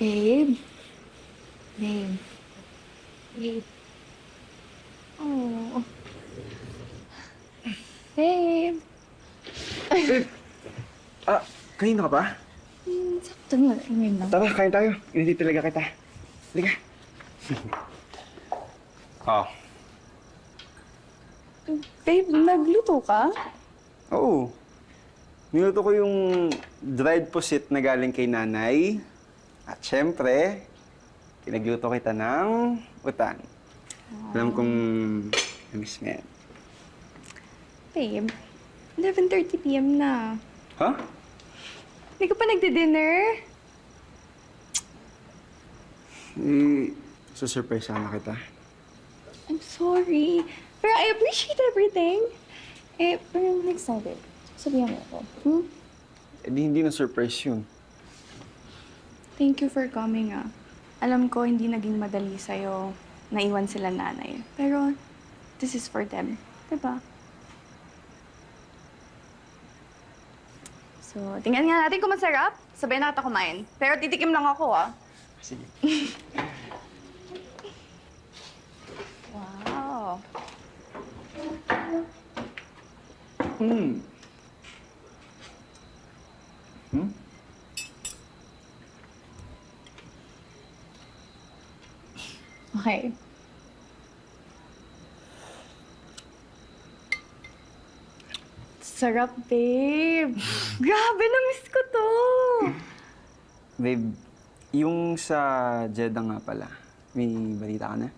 Babe? Babe? Babe? Oh. Babe? Babe! Kanina ka pa? Sakto na. Ngayon lang. Tara, kain tayo. Hindi talaga kita. Halika. Oh. Babe, nagluto ka? Oo. Niluto ko yung dried pusit na galing kay nanay. At syempre, pinagluto kita ng utang. Alam kong namiss mo yan. Babe, 11:30 p.m. na. Ha? Hindi ka pa nagdi-dinner? Susurprise sana kita. I'm sorry. Pero I appreciate everything. Pero next time, babe. Sabihan mo ako. Hindi na surprise yun. Thank you for coming, ah. Alam ko hindi naging madali sa'yo. Naiwan sila nanay. Pero this is for them. Diba? So, tingnan nga natin kung masarap. Sabay na kita kumain. Pero titikim lang ako, ah. Sige. Wow. Hmm. Hmm? Okay. Sarap, babe. Grabe, na-miss ko to. Babe, yung sa Jeddah nga pala, may balita ka na?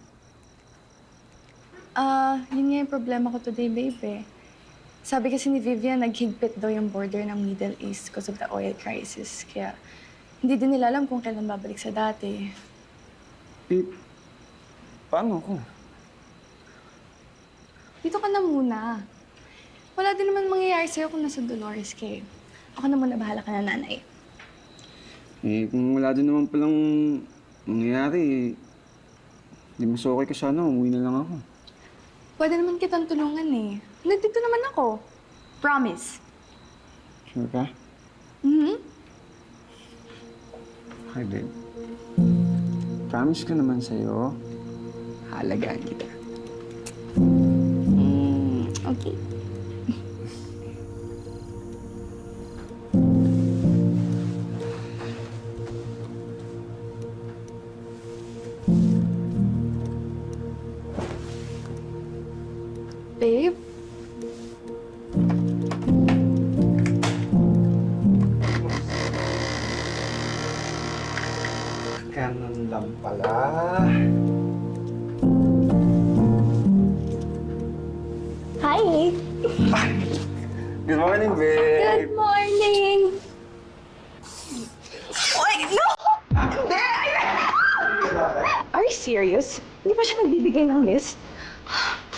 Yun nga yung problema ko today, babe, eh. Sabi kasi ni Vivian, naghigpit daw yung border ng Middle East because of the oil crisis. Kaya hindi din nila alam kung kailan babalik sa dati. Babe, paano ako? Dito ka na muna. Wala din naman mangyayari sa'yo kung nasa Dolores ka eh. Ako na muna, bahala ka na, nanay. Kung wala din naman palang mangyayari, di mas okay ka sana, umuwi na lang ako. Pwede naman kitang tulungan eh. Nandito naman ako. Promise. Sure ka? Hi, babe. Promise ko naman sa'yo, halagaan kita. Okay. Babe? Ganun lang pala. Hi! Good morning, babe. Good morning! Oy, no! Hindi! Are you serious? Hindi ba siya nagbibigay ng list?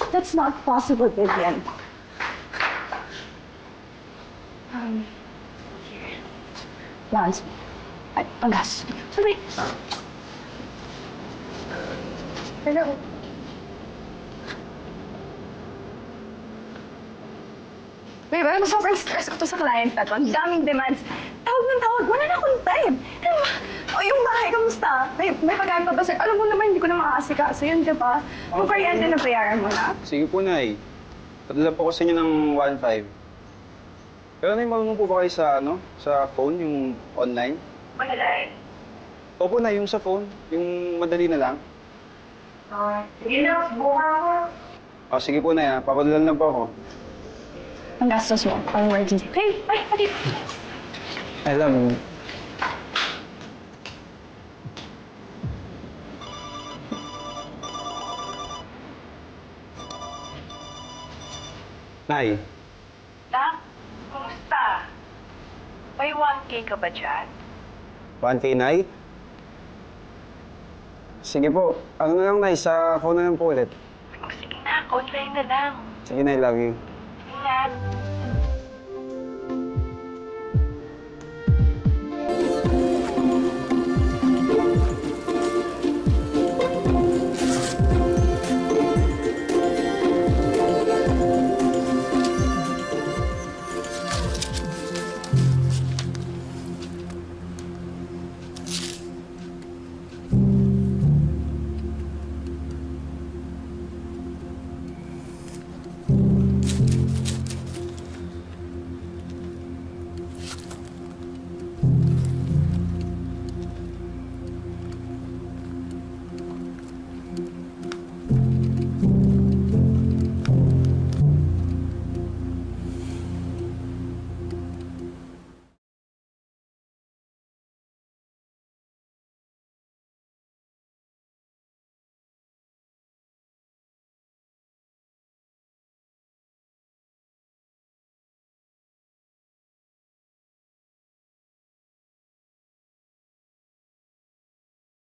That's not possible, Vivian. Here. Lance. Ay, panggas. Sorry. Hello. Babe, alam mo, sobrang stress ko to sa client na to. Ang daming demands. Tawag ng tawag. Wala na akong time. Alam mo, o yung bahay, kamusta? May pagkain pa ba, sir? Alam mo naman, hindi ko na makakasikaso yun, di ba? Kung kuryente na bayaran mo na. Sige po, Nay. Padala po ko sa inyo ng 1.5. Pero Nay, marunong po ba kayo sa, sa phone, yung online? Madalay. Opo, Nay, yung sa phone. Yung madali na lang. Sige na, buka ako. O, sige po, Nay, ha. Papadala lang po ako. Ang gastos mo, pang emergency. Hey, bye, pati. I love you. Nay, Nak, kumusta? May 1K ka ba dyan? 1K, Nay? Sige po. Ano na lang, Nay? Sa phone na lang po ulit. O sige na, online na lang. Sige, Nay. Love you. Ingat.